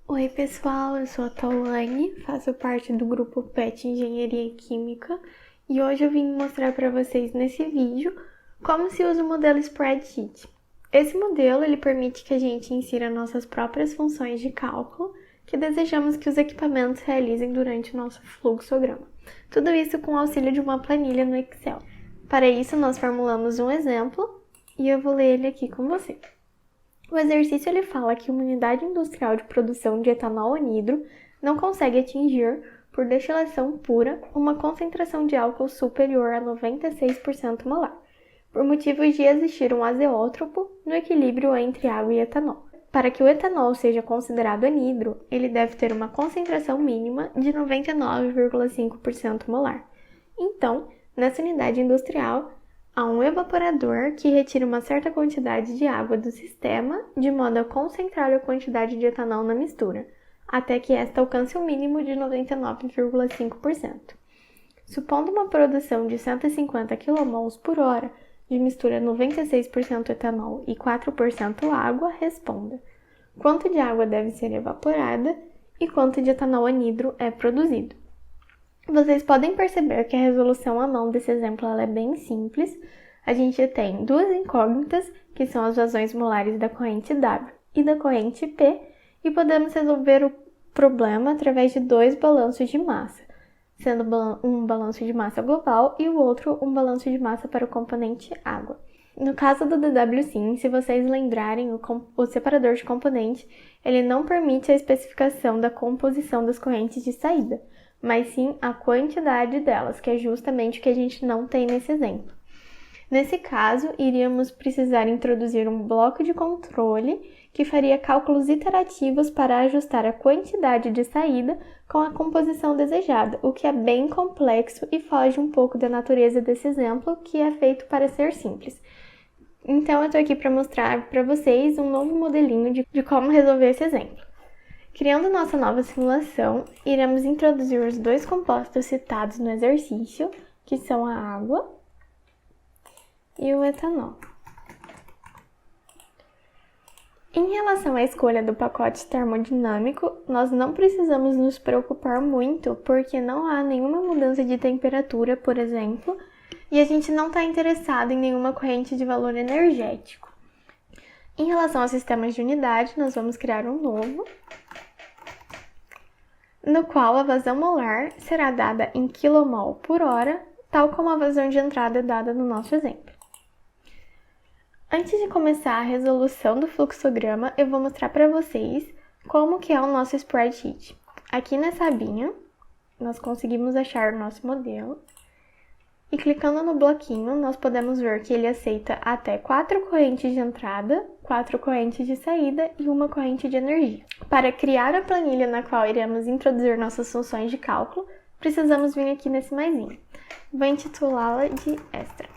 Oi pessoal, eu sou a Tawane, faço parte do grupo PET Engenharia Química e hoje eu vim mostrar para vocês nesse vídeo como se usa o modelo Spreadsheet. Esse modelo ele permite que a gente insira nossas próprias funções de cálculo que desejamos que os equipamentos realizem durante o nosso fluxograma. Tudo isso com o auxílio de uma planilha no Excel. Para isso, nós formulamos um exemplo e eu vou ler ele aqui com vocês. O exercício ele fala que uma unidade industrial de produção de etanol anidro não consegue atingir, por destilação pura, uma concentração de álcool superior a 96% molar, por motivos de existir um azeótropo no equilíbrio entre água e etanol. Para que o etanol seja considerado anidro, ele deve ter uma concentração mínima de 99,5% molar. Então, nessa unidade industrial, há um evaporador que retira uma certa quantidade de água do sistema, de modo a concentrar a quantidade de etanol na mistura, até que esta alcance o mínimo de 99,5%. Supondo uma produção de 150 kmol por hora de mistura 96% etanol e 4% água, responda: quanto de água deve ser evaporada e quanto de etanol anidro é produzido? Vocês podem perceber que a resolução à mão desse exemplo é bem simples. A gente tem duas incógnitas, que são as vazões molares da corrente W e da corrente P, e podemos resolver o problema através de dois balanços de massa, sendo um balanço de massa global e o outro um balanço de massa para o componente água. No caso do DWSIM, se vocês lembrarem, o separador de componente, ele não permite a especificação da composição das correntes de saída, mas sim a quantidade delas, que é justamente o que a gente não tem nesse exemplo. Nesse caso, iríamos precisar introduzir um bloco de controle que faria cálculos iterativos para ajustar a quantidade de saída com a composição desejada, o que é bem complexo e foge um pouco da natureza desse exemplo, que é feito para ser simples. Então, eu estou aqui para mostrar para vocês um novo modelinho de como resolver esse exemplo. Criando nossa nova simulação, iremos introduzir os dois compostos citados no exercício, que são a água e o etanol. Em relação à escolha do pacote termodinâmico, nós não precisamos nos preocupar muito, porque não há nenhuma mudança de temperatura, por exemplo, e a gente não está interessado em nenhuma corrente de valor energético. Em relação aos sistemas de unidade, nós vamos criar um novo, no qual a vazão molar será dada em kmol por hora, tal como a vazão de entrada é dada no nosso exemplo. Antes de começar a resolução do fluxograma, eu vou mostrar para vocês como que é o nosso spreadsheet. Aqui nessa abinha, nós conseguimos achar o nosso modelo. E clicando no bloquinho, nós podemos ver que ele aceita até 4 correntes de entrada, 4 correntes de saída e uma corrente de energia. Para criar a planilha na qual iremos introduzir nossas funções de cálculo, precisamos vir aqui nesse maisinho. Vou intitulá-la de Extra.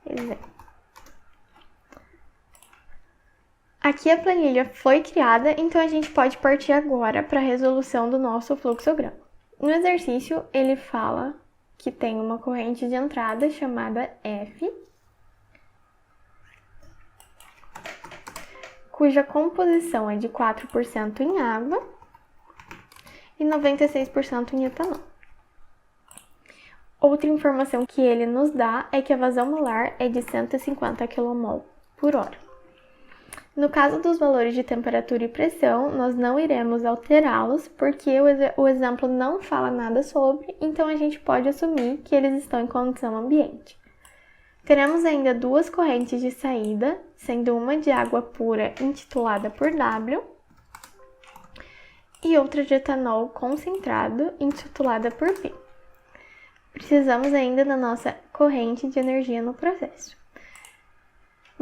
Exemplo. Aqui a planilha foi criada, então a gente pode partir agora para a resolução do nosso fluxograma. No exercício, ele fala que tem uma corrente de entrada chamada F, cuja composição é de 4% em água e 96% em etanol. Outra informação que ele nos dá é que a vazão molar é de 150 kmol por hora. No caso dos valores de temperatura e pressão, nós não iremos alterá-los, porque o exemplo não fala nada sobre, então a gente pode assumir que eles estão em condição ambiente. Teremos ainda duas correntes de saída, sendo uma de água pura intitulada por W e outra de etanol concentrado intitulada por P. Precisamos ainda da nossa corrente de energia no processo.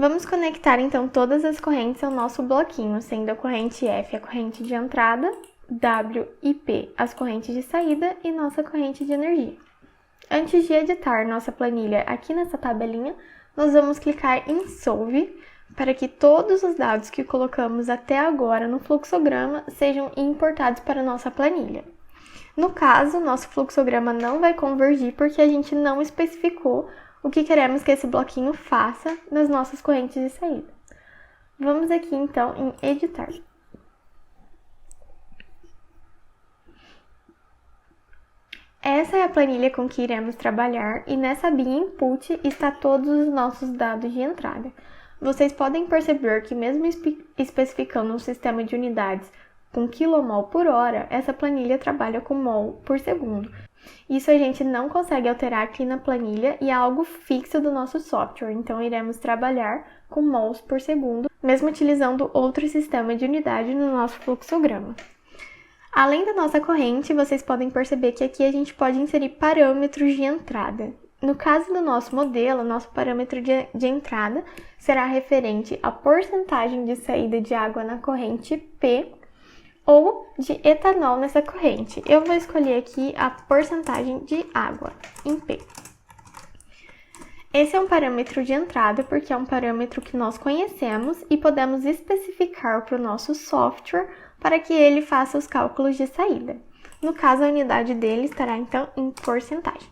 Vamos conectar então todas as correntes ao nosso bloquinho, sendo a corrente F a corrente de entrada, W e P as correntes de saída e nossa corrente de energia. Antes de editar nossa planilha aqui nessa tabelinha, nós vamos clicar em Solve para que todos os dados que colocamos até agora no fluxograma sejam importados para a nossa planilha. No caso, nosso fluxograma não vai convergir porque a gente não especificou o que queremos que esse bloquinho faça nas nossas correntes de saída. Vamos aqui então em editar. Essa é a planilha com que iremos trabalhar e nessa abinha Input está todos os nossos dados de entrada. Vocês podem perceber que mesmo especificando um sistema de unidades com kmol por hora, essa planilha trabalha com mol por segundo. Isso a gente não consegue alterar aqui na planilha e é algo fixo do nosso software, então iremos trabalhar com mols por segundo, mesmo utilizando outro sistema de unidade no nosso fluxograma. Além da nossa corrente, vocês podem perceber que aqui a gente pode inserir parâmetros de entrada. No caso do nosso modelo, nosso parâmetro de entrada será referente à porcentagem de saída de água na corrente P ou de etanol nessa corrente. Eu vou escolher aqui a porcentagem de água em P. Esse é um parâmetro de entrada porque é um parâmetro que nós conhecemos e podemos especificar para o nosso software para que ele faça os cálculos de saída. No caso, a unidade dele estará então em porcentagem.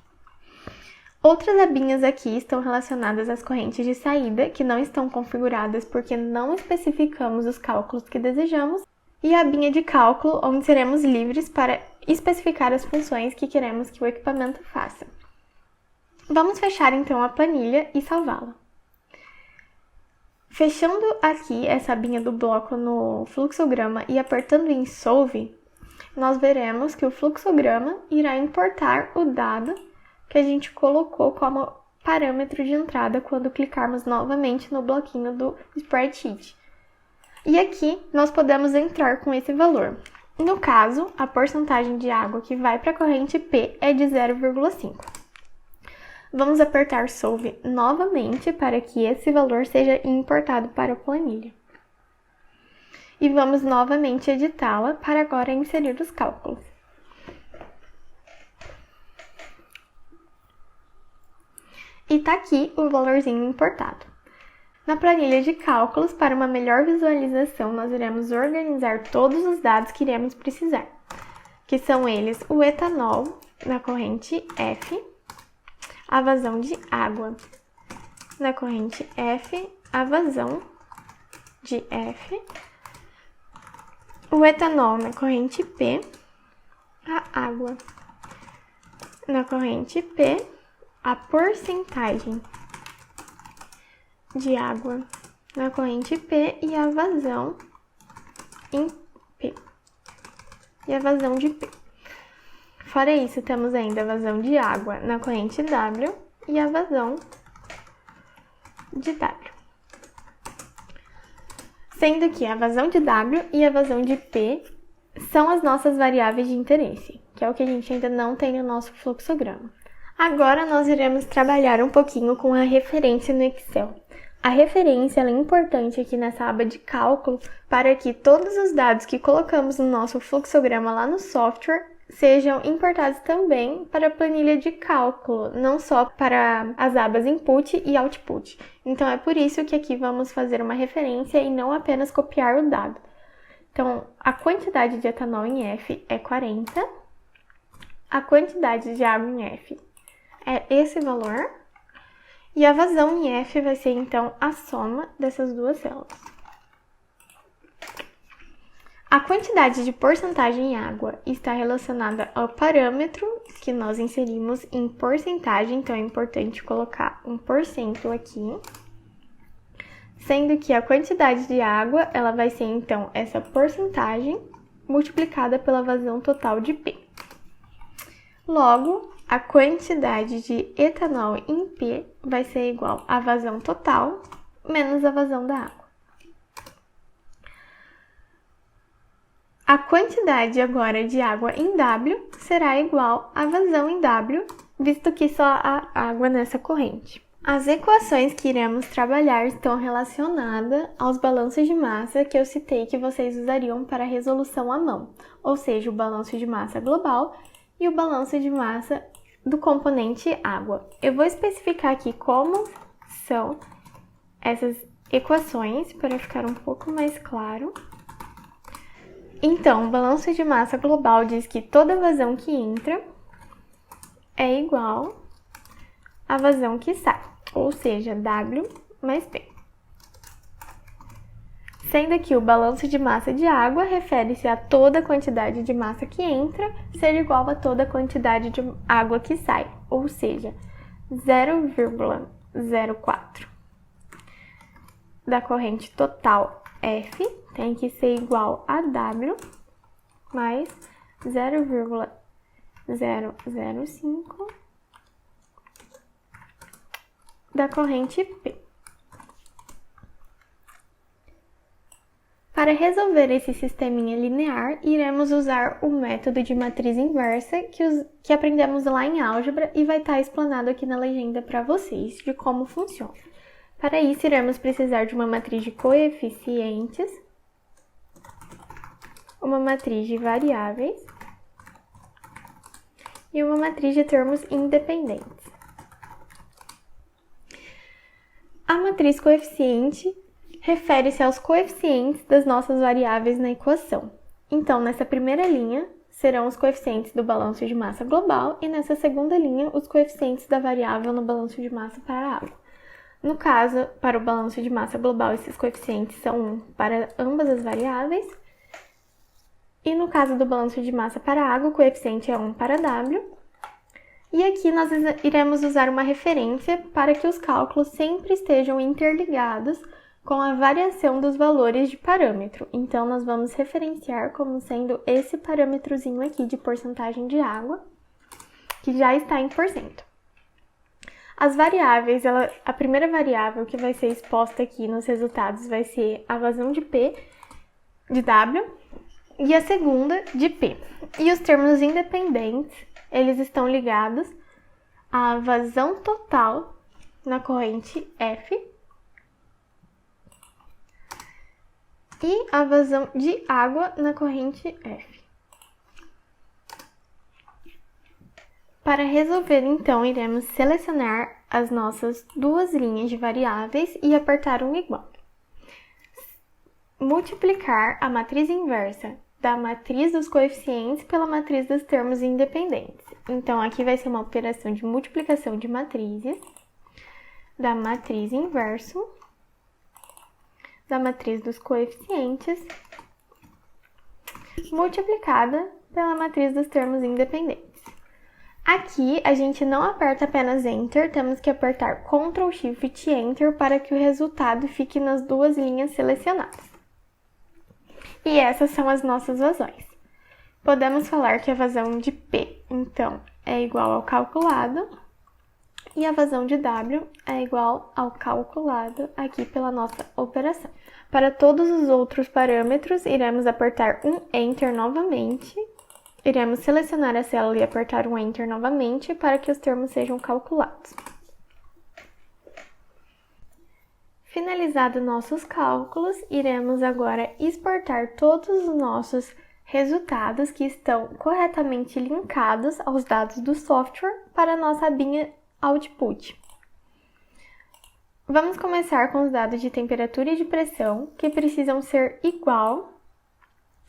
Outras abinhas aqui estão relacionadas às correntes de saída, que não estão configuradas porque não especificamos os cálculos que desejamos, e a abinha de cálculo, onde seremos livres para especificar as funções que queremos que o equipamento faça. Vamos fechar então a planilha e salvá-la. Fechando aqui essa abinha do bloco no fluxograma e apertando em Solve, nós veremos que o fluxograma irá importar o dado que a gente colocou como parâmetro de entrada quando clicarmos novamente no bloquinho do Spreadsheet. E aqui nós podemos entrar com esse valor. No caso, a porcentagem de água que vai para a corrente P é de 0,5. Vamos apertar Solve novamente para que esse valor seja importado para a planilha. E vamos novamente editá-la para agora inserir os cálculos. E está aqui o valorzinho importado. Na planilha de cálculos, para uma melhor visualização, nós iremos organizar todos os dados que iremos precisar, que são eles o etanol na corrente F, a vazão de água na corrente F, a vazão de F, o etanol na corrente P, a água na corrente P, a porcentagem de água na corrente P e a vazão em P. E a vazão de P. Fora isso, temos ainda a vazão de água na corrente W e a vazão de W. Sendo que a vazão de W e a vazão de P são as nossas variáveis de interesse, que é o que a gente ainda não tem no nosso fluxograma. Agora nós iremos trabalhar um pouquinho com a referência no Excel. A referência é importante aqui nessa aba de cálculo para que todos os dados que colocamos no nosso fluxograma lá no software sejam importados também para a planilha de cálculo, não só para as abas Input e Output. Então é por isso que aqui vamos fazer uma referência e não apenas copiar o dado. Então, a quantidade de etanol em F é 40, a quantidade de água em F é esse valor, e a vazão em F vai ser, então, a soma dessas duas células. A quantidade de porcentagem em água está relacionada ao parâmetro que nós inserimos em porcentagem, então é importante colocar 1% aqui. Sendo que a quantidade de água, ela vai ser, então, essa porcentagem multiplicada pela vazão total de P. Logo, a quantidade de etanol em P vai ser igual à vazão total menos a vazão da água. A quantidade agora de água em W será igual à vazão em W, visto que só há água nessa corrente. As equações que iremos trabalhar estão relacionadas aos balanços de massa que eu citei que vocês usariam para resolução à mão, ou seja, o balanço de massa global e o balanço de massa do componente água. Eu vou especificar aqui como são essas equações para ficar um pouco mais claro. Então, o balanço de massa global diz que toda vazão que entra é igual à vazão que sai, ou seja, W mais P. sendo que o balanço de massa de água refere-se a toda a quantidade de massa que entra ser igual a toda a quantidade de água que sai, ou seja, 0,04 da corrente total F tem que ser igual a W mais 0,005 da corrente P. Para resolver esse sisteminha linear, iremos usar o método de matriz inversa que aprendemos lá em álgebra e vai estar explanado aqui na legenda para vocês de como funciona. Para isso, iremos precisar de uma matriz de coeficientes, uma matriz de variáveis e uma matriz de termos independentes. A matriz coeficiente refere-se aos coeficientes das nossas variáveis na equação. Então, nessa primeira linha, serão os coeficientes do balanço de massa global e nessa segunda linha, os coeficientes da variável no balanço de massa para a água. No caso, para o balanço de massa global, esses coeficientes são 1 para ambas as variáveis. E no caso do balanço de massa para a água, o coeficiente é 1 para W. E aqui nós iremos usar uma referência para que os cálculos sempre estejam interligados com a variação dos valores de parâmetro. Então, nós vamos referenciar como sendo esse parâmetrozinho aqui de porcentagem de água, que já está em porcento. As variáveis, a primeira variável que vai ser exposta aqui nos resultados vai ser a vazão de P, de W, e a segunda de P. E os termos independentes, eles estão ligados à vazão total na corrente F e a vazão de água na corrente F. Para resolver, então, iremos selecionar as nossas duas linhas de variáveis e apertar um igual. Multiplicar a matriz inversa da matriz dos coeficientes pela matriz dos termos independentes. Então, aqui vai ser uma operação de multiplicação de matrizes da matriz inverso da matriz dos coeficientes multiplicada pela matriz dos termos independentes. Aqui, a gente não aperta apenas Enter, temos que apertar Ctrl, Shift e Enter para que o resultado fique nas duas linhas selecionadas. E essas são as nossas vazões. Podemos falar que a vazão de P, então, é igual ao calculado, e a vazão de W é igual ao calculado aqui pela nossa operação. Para todos os outros parâmetros, iremos apertar um Enter novamente. Iremos selecionar a célula e apertar um Enter novamente para que os termos sejam calculados. Finalizados nossos cálculos, iremos agora exportar todos os nossos resultados que estão corretamente linkados aos dados do software para a nossa abinha Output. Vamos começar com os dados de temperatura e de pressão, que precisam ser igual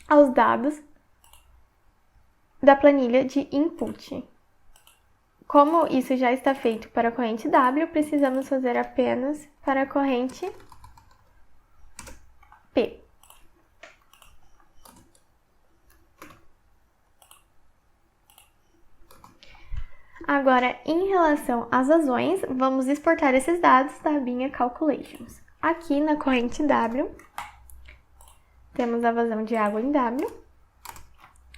aos dados da planilha de input. Como isso já está feito para a corrente W, precisamos fazer apenas para a corrente P. Agora, em relação às vazões, vamos exportar esses dados da abinha Calculations. Aqui na corrente W, temos a vazão de água em W,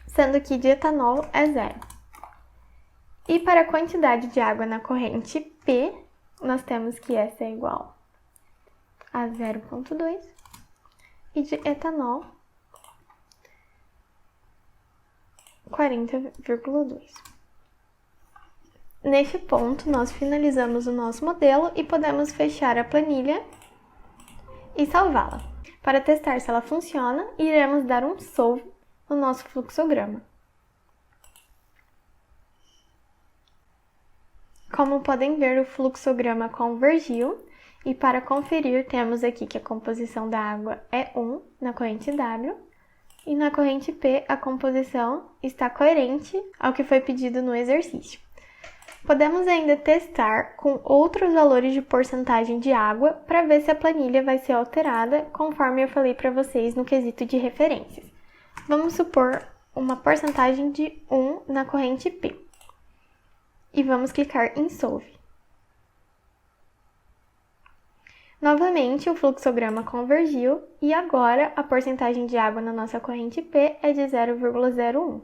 sendo que de etanol é 0. E para a quantidade de água na corrente P, nós temos que essa é igual a 0,2 e de etanol 40,2. Neste ponto, nós finalizamos o nosso modelo e podemos fechar a planilha e salvá-la. Para testar se ela funciona, iremos dar um solve no nosso fluxograma. Como podem ver, o fluxograma convergiu e para conferir temos aqui que a composição da água é 1 na corrente W e na corrente P a composição está coerente ao que foi pedido no exercício. Podemos ainda testar com outros valores de porcentagem de água para ver se a planilha vai ser alterada conforme eu falei para vocês no quesito de referências. Vamos supor uma porcentagem de 1 na corrente P. E vamos clicar em Solve. Novamente, o fluxograma convergiu e agora a porcentagem de água na nossa corrente P é de 0,01.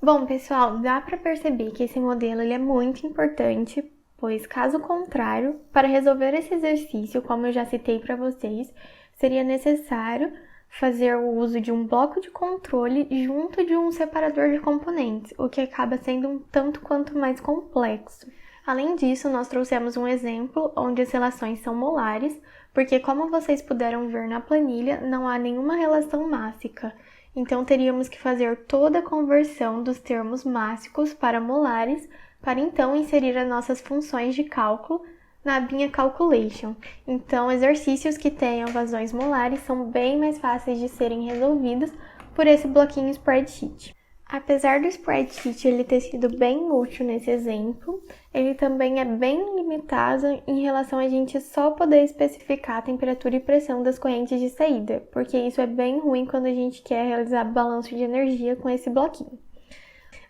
Bom, pessoal, dá para perceber que esse modelo ele é muito importante, pois, caso contrário, para resolver esse exercício, como eu já citei para vocês, seria necessário fazer o uso de um bloco de controle junto de um separador de componentes, o que acaba sendo um tanto quanto mais complexo. Além disso, nós trouxemos um exemplo onde as relações são molares, porque como vocês puderam ver na planilha, não há nenhuma relação mássica. Então, teríamos que fazer toda a conversão dos termos mássicos para molares, para então inserir as nossas funções de cálculo na abinha Calculation. Então, exercícios que tenham vazões molares são bem mais fáceis de serem resolvidos por esse bloquinho Spreadsheet. Apesar do Spreadsheet ele ter sido bem útil nesse exemplo, ele também é bem limitado em relação a gente só poder especificar a temperatura e pressão das correntes de saída, porque isso é bem ruim quando a gente quer realizar balanço de energia com esse bloquinho.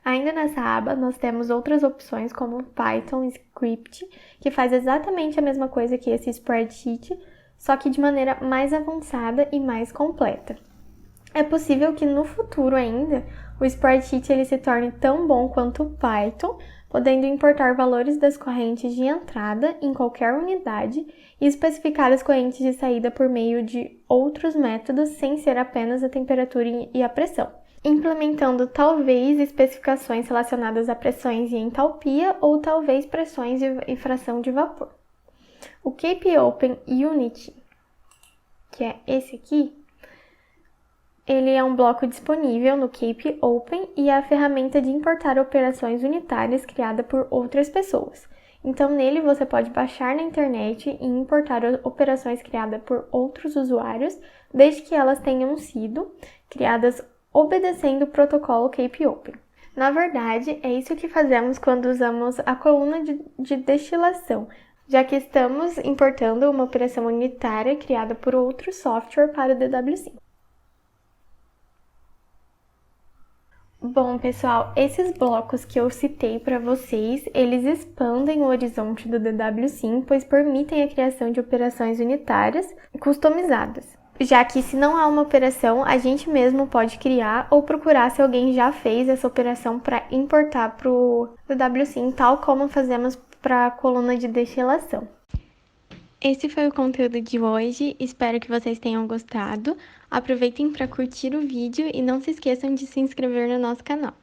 Ainda nessa aba, nós temos outras opções como Python Script, que faz exatamente a mesma coisa que esse Spreadsheet, só que de maneira mais avançada e mais completa. É possível que no futuro ainda, o Spreadsheet ele se torne tão bom quanto o Python, podendo importar valores das correntes de entrada em qualquer unidade e especificar as correntes de saída por meio de outros métodos sem ser apenas a temperatura e a pressão, implementando talvez especificações relacionadas a pressões e entalpia ou talvez pressões e fração de vapor. O CapOpen Unity, que é esse aqui, ele é um bloco disponível no CapOpen e é a ferramenta de importar operações unitárias criada por outras pessoas. Então, nele você pode baixar na internet e importar operações criadas por outros usuários, desde que elas tenham sido criadas obedecendo o protocolo CapOpen. Na verdade, é isso que fazemos quando usamos a coluna de destilação, já que estamos importando uma operação unitária criada por outro software para o DW5. Bom, pessoal, esses blocos que eu citei para vocês, eles expandem o horizonte do DW5, pois permitem a criação de operações unitárias customizadas. Já que se não há uma operação, a gente mesmo pode criar ou procurar se alguém já fez essa operação para importar para o DW5, tal como fazemos para a coluna de destilação. Esse foi o conteúdo de hoje, espero que vocês tenham gostado. Aproveitem para curtir o vídeo e não se esqueçam de se inscrever no nosso canal.